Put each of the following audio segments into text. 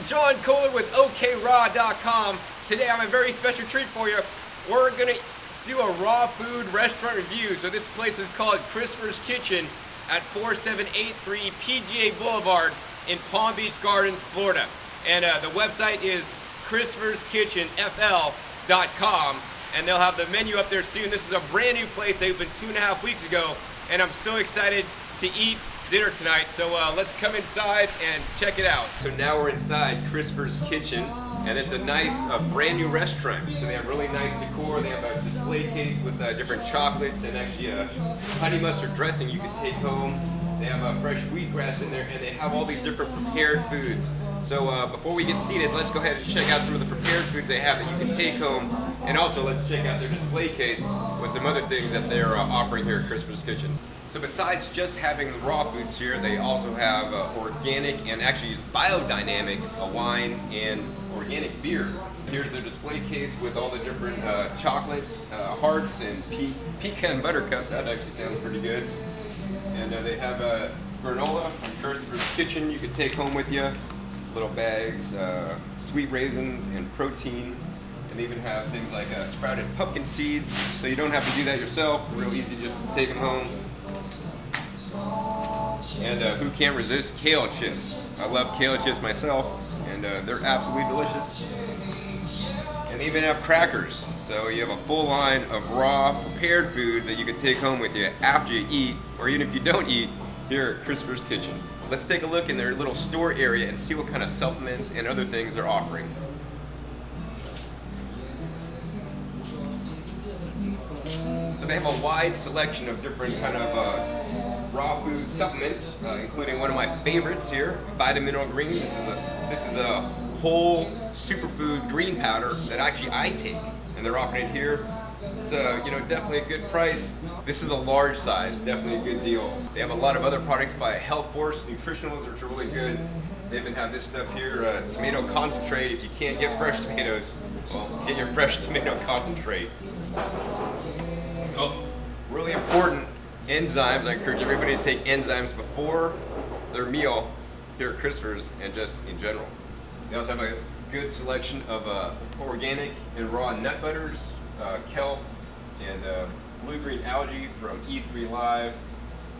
John Kohler with OKRaw.com. Today I have a very special treat for you. We're going to do a raw food restaurant review. So this place is called Christopher's Kitchen at 4783 PGA Boulevard in Palm Beach Gardens, Florida. And the website is christopherskitchenfl.com, and they'll have the menu up there soon. This is a brand new place. They opened 2.5 weeks ago, and I'm so excited to eat dinner tonight. So let's come inside and check it out. So now we're inside Christopher's Kitchen, and it's a nice brand new restaurant. So they have really nice decor. They have a display case with different chocolates and actually a honey mustard dressing you can take home. They have fresh wheatgrass in there, and they have all these different prepared foods. So before we get seated, let's go ahead and check out some of the prepared foods they have that you can take home. And also let's check out their display case with some other things that they're offering here at Christopher's Kitchen. So besides just having the raw foods here, they also have organic, and actually it's biodynamic, wine and organic beer. Here's their display case with all the different chocolate hearts and pecan buttercups. That actually sounds pretty good. And they have granola from Christopher's Kitchen you can take home with you. Little bags, sweet raisins and protein. And they even have things like sprouted pumpkin seeds, so you don't have to do that yourself. Real easy just to take them home. And who can't resist kale chips? I love kale chips myself, and they're absolutely delicious. And they even have crackers, so you have a full line of raw prepared foods that you can take home with you after you eat, or even if you don't eat, here at Christopher's Kitchen. Let's take a look in their little store area and see what kind of supplements and other things they're offering. So they have a wide selection of different kind of raw food supplements, including one of my favorites here, Vitamin Green. This is a whole superfood green powder that actually I take, and they're offering it here. It's definitely a good price. This is a large size, definitely a good deal. They have a lot of other products by Health Force Nutritionals, which are really good. They even have this stuff here, tomato concentrate. If you can't get fresh tomatoes, well, get your fresh tomato concentrate. Oh, really important, enzymes. I encourage everybody to take enzymes before their meal here at Christopher's and just in general. They also have a good selection of organic and raw nut butters, kelp, and blue-green algae from E3 Live.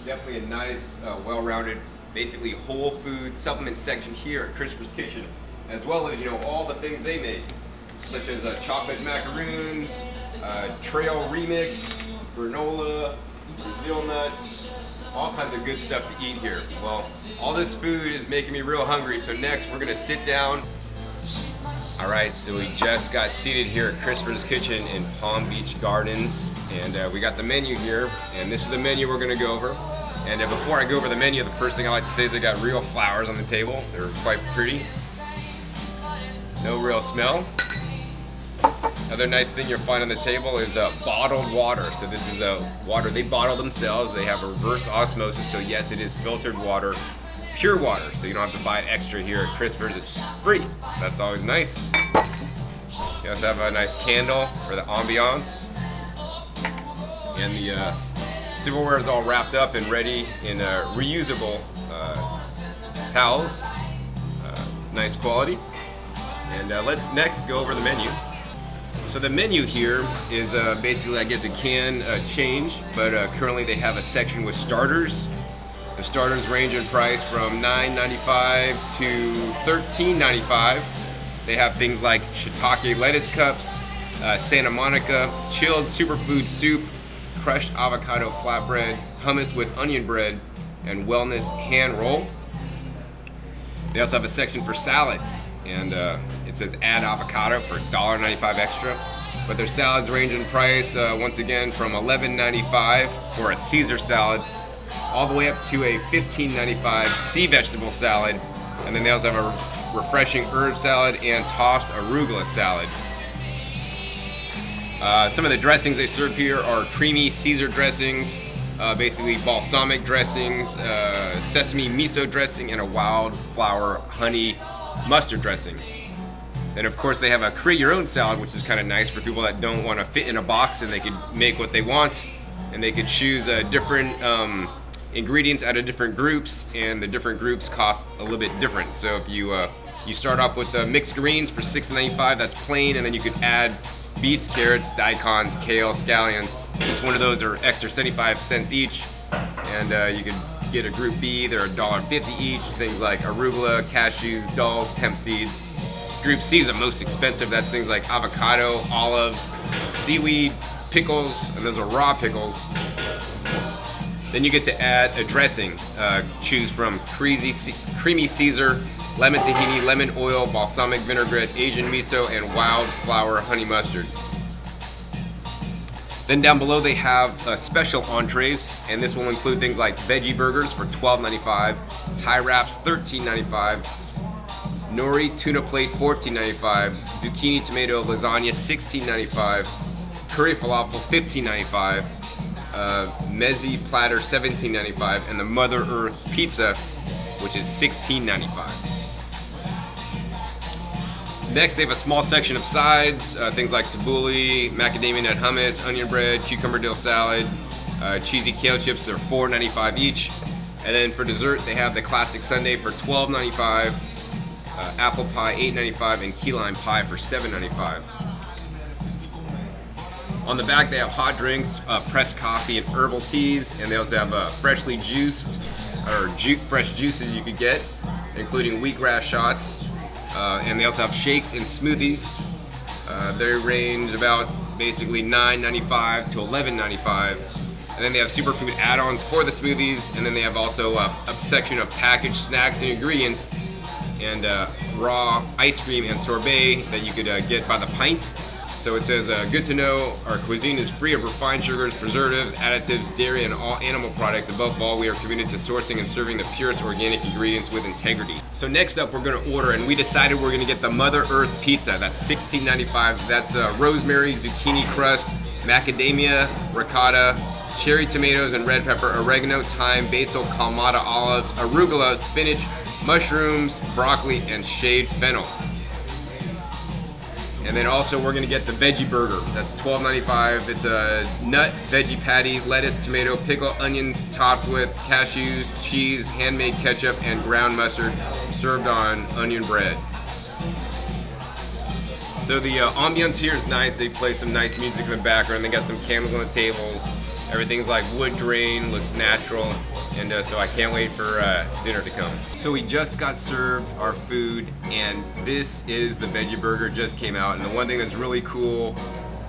Definitely a nice, well-rounded, basically whole food supplement section here at Christopher's Kitchen, as well as all the things they make, such as chocolate macaroons, trail remix, granola, Brazil nuts, all kinds of good stuff to eat here. Well, all this food is making me real hungry, so next we're gonna sit down. All right, so we just got seated here at Christopher's Kitchen in Palm Beach Gardens, and we got the menu here, and this is the menu we're gonna go over. And before I go over the menu, the first thing I like to say is they got real flowers on the table. They're quite pretty. No real smell. Another nice thing you'll find on the table is bottled water. So this is water they bottle themselves. They have reverse osmosis, so yes, it is filtered water, pure water, so you don't have to buy it extra here at Christopher's. It's free. That's always nice. You also have a nice candle for the ambiance. And the silverware is all wrapped up and ready in reusable towels. Nice quality. And let's next go over the menu. So the menu here is basically, I guess it can change, but currently they have a section with starters. The starters range in price from $9.95 to $13.95. They have things like shiitake lettuce cups, Santa Monica chilled superfood soup, crushed avocado flatbread, hummus with onion bread, and wellness hand roll. They also have a section for salads, and it says add avocado for $1.95 extra. But their salads range in price, once again, from $11.95 for a Caesar salad, all the way up to a $15.95 sea vegetable salad. And then they also have a refreshing herb salad and tossed arugula salad. Some of the dressings they serve here are creamy Caesar dressings, basically balsamic dressings, sesame miso dressing, and a wildflower honey mustard dressing. Then of course they have a create your own salad, which is kind of nice for people that don't want to fit in a box, and they can make what they want, and they could choose different ingredients out of different groups, and the different groups cost a little bit different. So if you You start off with the mixed greens for $6.95. That's plain, and then you could add beets, carrots, daikons, kale, scallions. Each one of those are extra 75 cents each, and you could get a group B. They're $1.50 each. Things like arugula, cashews, dulse, hemp seeds. Group C is the most expensive. That's things like avocado, olives, seaweed, pickles, and those are raw pickles. Then you get to add a dressing. Choose from creamy Caesar, lemon tahini, lemon oil, balsamic vinaigrette, Asian miso, and wildflower honey mustard. Then down below they have special entrees, and this will include things like veggie burgers for $12.95, Thai wraps $13.95, nori tuna plate $14.95, zucchini tomato lasagna $16.95, curry falafel $15.95, mezzi platter $17.95, and the Mother Earth pizza, which is $16.95. Next, they have a small section of sides, things like tabbouleh, macadamia nut hummus, onion bread, cucumber dill salad, cheesy kale chips. They're $4.95 each. And then for dessert, they have the classic sundae for $12.95, apple pie $8.95, and key lime pie for $7.95. On the back, they have hot drinks, pressed coffee, and herbal teas, and they also have freshly juiced or fresh juices you could get, including wheatgrass shots. And they also have shakes and smoothies. They range about basically $9.95 to $11.95. And then they have superfood add-ons for the smoothies. And then they have also a section of packaged snacks and ingredients and raw ice cream and sorbet that you could get by the pint. So it says, good to know, our cuisine is free of refined sugars, preservatives, additives, dairy, and all animal products. Above all, we are committed to sourcing and serving the purest organic ingredients with integrity. So next up, we're gonna order, and we decided we're gonna get the Mother Earth pizza. That's $16.95. That's rosemary, zucchini crust, macadamia, ricotta, cherry tomatoes and red pepper, oregano, thyme, basil, Kalamata olives, arugula, spinach, mushrooms, broccoli, and shaved fennel. And then also we're gonna get the Veggie Burger. That's $12.95. It's a nut veggie patty, lettuce, tomato, pickle, onions, topped with cashews, cheese, handmade ketchup, and ground mustard, served on onion bread. So the ambiance here is nice. They play some nice music in the background. They got some candles on the tables. Everything's like wood grain, looks natural. And so I can't wait for dinner to come. So we just got served our food, and this is the Veggie Burger, just came out. And the one thing that's really cool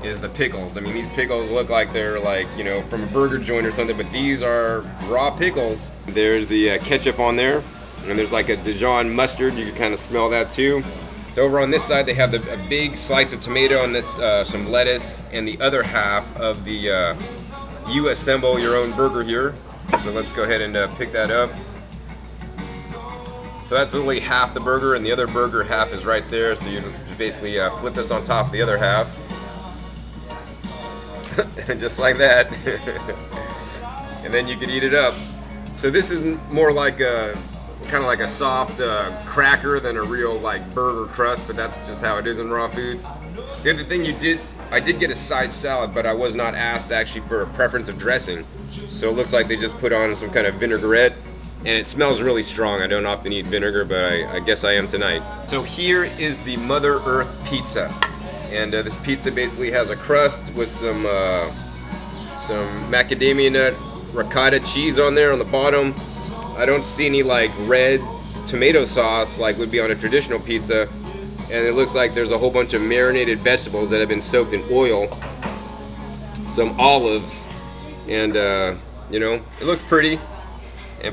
is the pickles. I mean, these pickles look like they're like, you know, from a burger joint or something, but these are raw pickles. There's the ketchup on there, and there's like a Dijon mustard. You can kind of smell that too. So over on this side, they have a big slice of tomato, and that's some lettuce, and the other half of the you assemble your own burger here. So let's go ahead and pick that up. So that's only half the burger, and the other burger half is right there. So you just basically flip this on top of the other half. Just like that. And then you could eat it up. So this is more like a kind of like a soft cracker than a real like burger crust, but that's just how it is in raw foods. The other thing I did get a side salad, but I was not asked actually for a preference of dressing. So it looks like they just put on some kind of vinaigrette, and it smells really strong. I don't often eat vinegar, but I guess I am tonight. So here is the Mother Earth pizza, and this pizza basically has a crust with some macadamia nut ricotta cheese on there on the bottom. I don't see any like red tomato sauce like would be on a traditional pizza, and it looks like there's a whole bunch of marinated vegetables that have been soaked in oil, some olives, and you know, it looks pretty,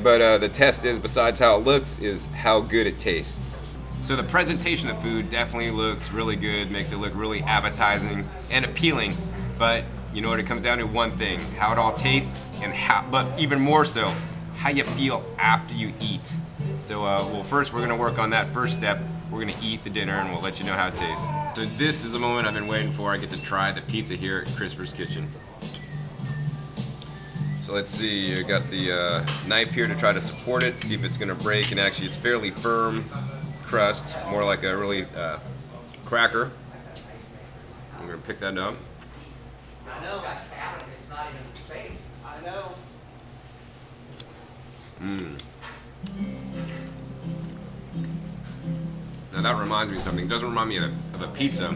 but the test is, besides how it looks, is how good it tastes. So the presentation of food definitely looks really good, makes it look really appetizing and appealing, but you know what, it comes down to one thing: how it all tastes, and but even more so, how you feel after you eat. So well, first we're gonna work on that first step. We're gonna eat the dinner, and we'll let you know how it tastes. So this is the moment I've been waiting for. I get to try the pizza here at Crisper's Kitchen. So let's see, I got the knife here to try to support it, see if it's gonna break, and actually it's fairly firm crust, more like a really cracker. I'm gonna pick that up. I know, it's not even space. I know. Now that reminds me of something. It doesn't remind me of a pizza.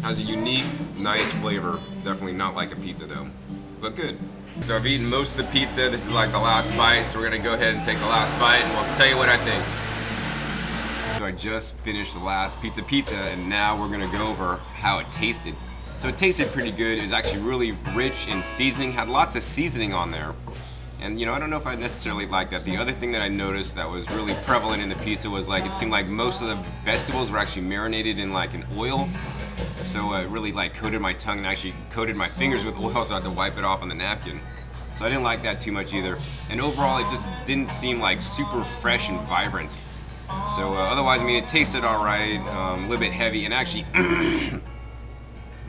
Has a unique, nice flavor. Definitely not like a pizza though, but good. So I've eaten most of the pizza. This is like the last bite, so we're gonna go ahead and take the last bite and we'll tell you what I think. So I just finished the last pizza and now we're gonna go over how it tasted. So it tasted pretty good. It was actually really rich in seasoning, had lots of seasoning on there. And I don't know if I necessarily like that. The other thing that I noticed that was really prevalent in the pizza was like, it seemed like most of the vegetables were actually marinated in like an oil. So it really like coated my tongue and actually coated my fingers with oil, so I had to wipe it off on the napkin. So I didn't like that too much either. And overall, it just didn't seem like super fresh and vibrant. So otherwise, I mean, it tasted all right, a little bit heavy, and actually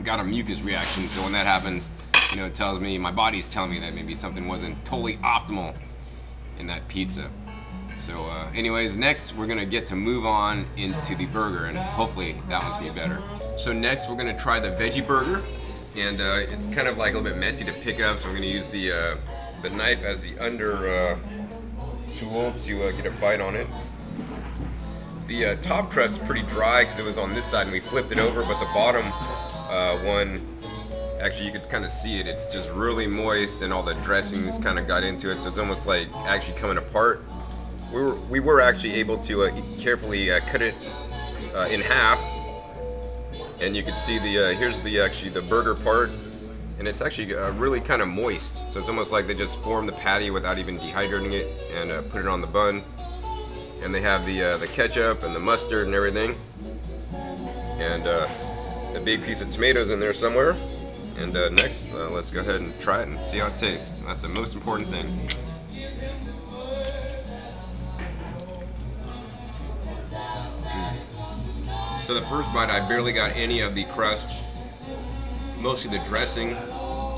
got a mucus reaction. So when that happens, it tells me, my body's telling me that maybe something wasn't totally optimal in that pizza. So anyways, next we're gonna get to move on into the burger, and hopefully that one's gonna be better. So next we're gonna try the Veggie Burger, and it's kind of like a little bit messy to pick up, so I'm gonna use the knife as the under tool to get a bite on it. The top crust is pretty dry because it was on this side and we flipped it over, but the bottom one, actually you could kind of see it, it's just really moist and all the dressings kind of got into it, so it's almost like actually coming apart. We were actually able to carefully cut it in half, and you can see here's the burger part, and it's actually really kind of moist, so it's almost like they just formed the patty without even dehydrating it and put it on the bun. And they have the ketchup and the mustard and everything, and a big piece of tomatoes in there somewhere. And next, let's go ahead and try it and see how it tastes. That's the most important thing. So the first bite, I barely got any of the crust, mostly the dressing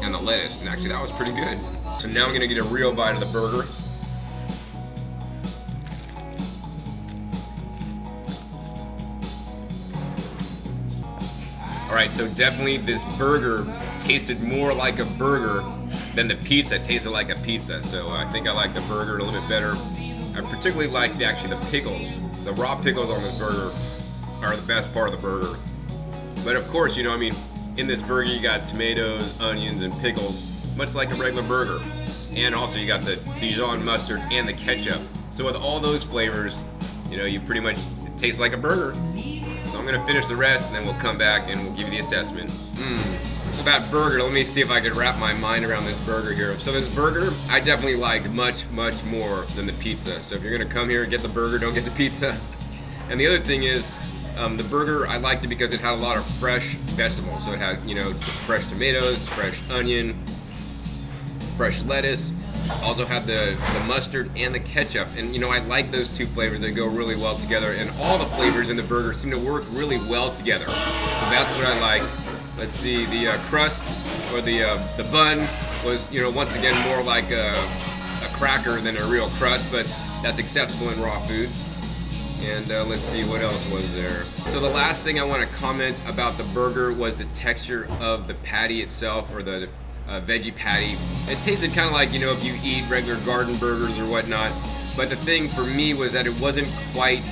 and the lettuce, and actually that was pretty good. So now I'm gonna get a real bite of the burger. Alright, so definitely this burger tasted more like a burger than the pizza tasted like a pizza. So I think I like the burger a little bit better. I particularly like the pickles. The raw pickles on this burger are the best part of the burger. But of course, I mean, in this burger you got tomatoes, onions, and pickles, much like a regular burger. And also you got the Dijon mustard and the ketchup. So with all those flavors, you pretty much taste like a burger. So I'm gonna finish the rest and then we'll come back and we'll give you the assessment. So that burger, let me see if I could wrap my mind around this burger here. So this burger, I definitely liked much, much more than the pizza. So if you're gonna come here and get the burger, don't get the pizza. And the other thing is, the burger, I liked it because it had a lot of fresh vegetables. So it had, fresh tomatoes, fresh onion, fresh lettuce. Also had the mustard and the ketchup, and I like those two flavors. They go really well together, and all the flavors in the burger seem to work really well together. So that's what I liked. Let's see, the crust or the bun was once again more like a cracker than a real crust, but that's acceptable in raw foods. And let's see, what else was there. So the last thing I want to comment about the burger was the texture of the patty itself, or the veggie patty. It tasted kind of like, if you eat regular garden burgers or whatnot, but the thing for me was that it wasn't quite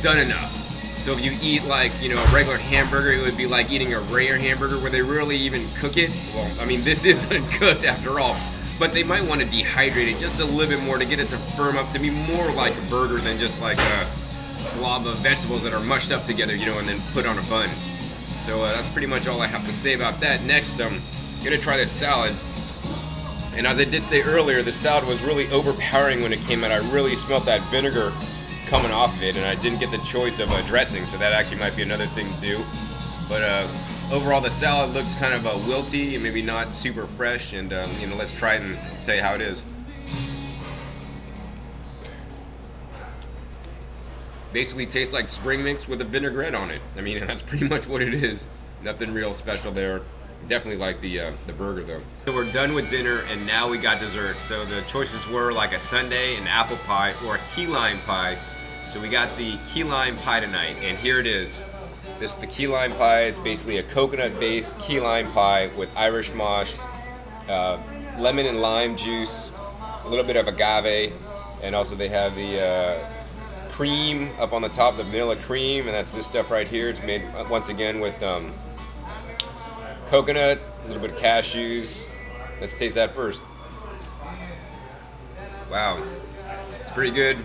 done enough. So if you eat like, a regular hamburger, it would be like eating a rare hamburger where they really even cook it. Well, I mean, this is uncooked after all, but they might want to dehydrate it just a little bit more to get it to firm up, to be more like a burger than just like a glob of vegetables that are mushed up together, and then put on a bun. So that's pretty much all I have to say about that. Next, I'm gonna try this salad, and as I did say earlier, the salad was really overpowering when it came out. I really smelled that vinegar coming off of it, and I didn't get the choice of a dressing, so that actually might be another thing to do. But overall, the salad looks kind of wilty and maybe not super fresh, and let's try it and tell you how it is. Basically tastes like spring mix with a vinaigrette on it. I mean, that's pretty much what it is. Nothing real special there. Definitely like the burger though. So we're done with dinner and now we got dessert. So the choices were like a sundae, an apple pie, or a key lime pie. So we got the key lime pie tonight, and here it is. This is the key lime pie. It's basically a coconut-based key lime pie with Irish moss, lemon and lime juice, a little bit of agave, and also they have the cream up on the top, the vanilla cream, and that's this stuff right here. It's made once again with coconut, a little bit of cashews. Let's taste that first. Wow, it's pretty good.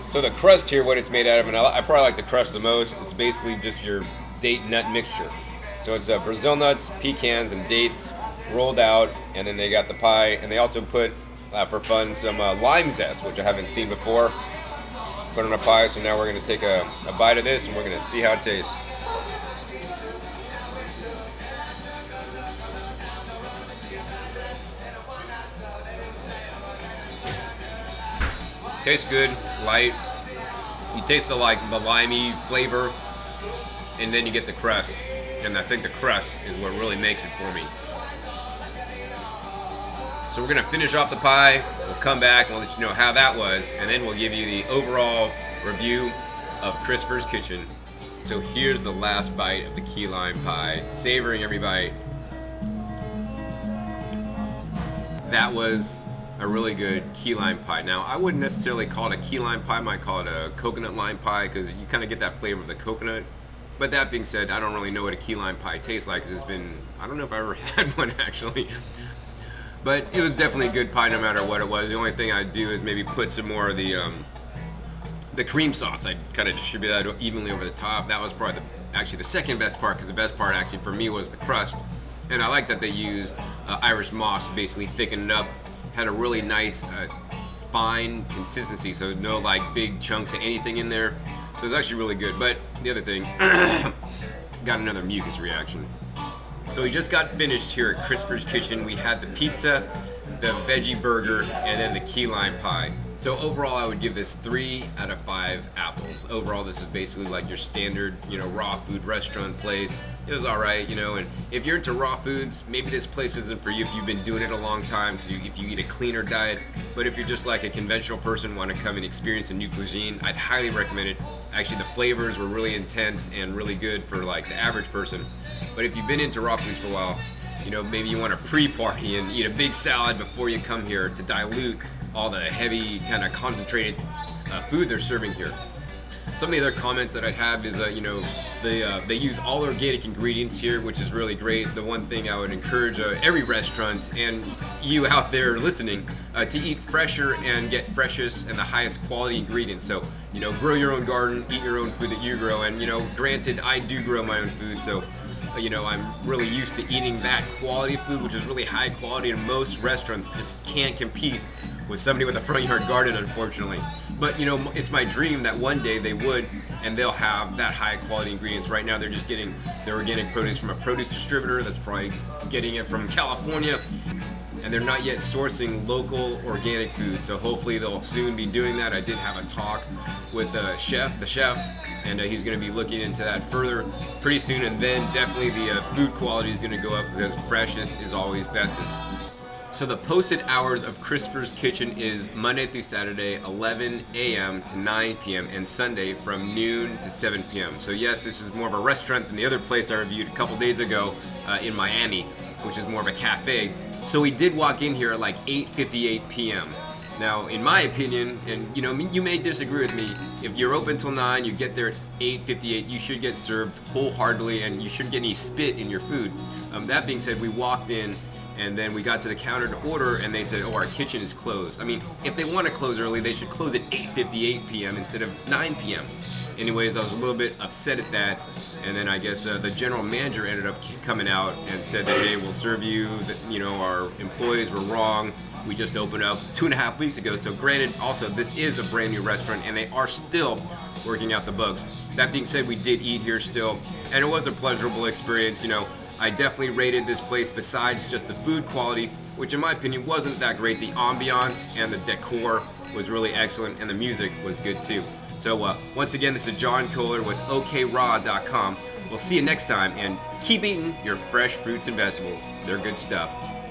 So the crust here, what it's made out of, and I probably like the crust the most, it's basically just your date nut mixture. So it's Brazil nuts, pecans, and dates rolled out, and then they got the pie, and they also put, for fun, some lime zest, which I haven't seen before. Put on a pie, so now we're going to take a bite of this, and we're going to see how it tastes. Tastes good, light. You taste the limey flavor, and then you get the crust. And I think the crust is what really makes it for me. So we're gonna finish off the pie. We'll come back and we'll let you know how that was, and then we'll give you the overall review of Christopher's Kitchen. So here's the last bite of the key lime pie. Savoring every bite. That was a really good key lime pie. Now, I wouldn't necessarily call it a key lime pie. I might call it a coconut lime pie because you kind of get that flavor of the coconut. But that being said, I don't really know what a key lime pie tastes like. It's been, I don't know if I ever had one actually. But it was definitely a good pie no matter what it was. The only thing I'd do is maybe put some more of the cream sauce. I'd kind of distribute that evenly over the top. That was probably actually the second best part, because the best part actually for me was the crust. And I like that they used Irish moss to basically thicken it up. Had a really nice fine consistency, so no like big chunks of anything in there. So it's actually really good. But the other thing, got another mucus reaction. So we just got finished here at Christopher's Kitchen. We had the pizza, the veggie burger, and then the key lime pie. So overall, I would give this 3 out of 5 apples. Overall, this is basically like your standard, raw food restaurant place. It was all right, and if you're into raw foods, maybe this place isn't for you if you've been doing it a long time, if you eat a cleaner diet. But if you're just like a conventional person, want to come and experience a new cuisine, I'd highly recommend it. Actually, the flavors were really intense and really good for like the average person. But if you've been into raw foods for a while, maybe you want to pre-party and eat a big salad before you come here to dilute all the heavy, kind of concentrated food they're serving here. Some of the other comments that I have is, they use all organic ingredients here, which is really great. The one thing I would encourage every restaurant and you out there listening to eat fresher and get freshest and the highest quality ingredients. So, grow your own garden, eat your own food that you grow. And, granted, I do grow my own food, so I'm really used to eating that quality food, which is really high quality, and most restaurants just can't compete with somebody with a front yard garden, unfortunately. But it's my dream that one day they would, and they'll have that high quality ingredients. Right now they're just getting their organic produce from a produce distributor that's probably getting it from California, and they're not yet sourcing local organic food. So hopefully they'll soon be doing that. I did have a talk with the chef, and he's going to be looking into that further pretty soon. And then definitely the food quality is going to go up, because freshness is always bestest. So the posted hours of Christopher's Kitchen is Monday through Saturday, 11 a.m. to 9 p.m. and Sunday from noon to 7 p.m. So yes, this is more of a restaurant than the other place I reviewed a couple days ago in Miami, which is more of a cafe. So we did walk in here at like 8:58 p.m. Now, in my opinion, and you may disagree with me, if you're open till 9, you get there at 8:58, you should get served wholeheartedly, and you shouldn't get any spit in your food. That being said, we walked in, and then we got to the counter to order, and they said, oh, our kitchen is closed. I mean, if they want to close early, they should close at 8:58 p.m. instead of 9 p.m. Anyways, I was a little bit upset at that, and then I guess the general manager ended up coming out and said that, hey, we'll serve you, that, our employees were wrong. We just opened up 2.5 weeks ago, so granted, also, this is a brand new restaurant, and they are still working out the bugs. That being said, we did eat here still, and it was a pleasurable experience. I definitely rated this place, besides just the food quality, which in my opinion wasn't that great. The ambiance and the decor was really excellent, and the music was good too. So once again, this is John Kohler with OKRaw.com. We'll see you next time, and keep eating your fresh fruits and vegetables. They're good stuff.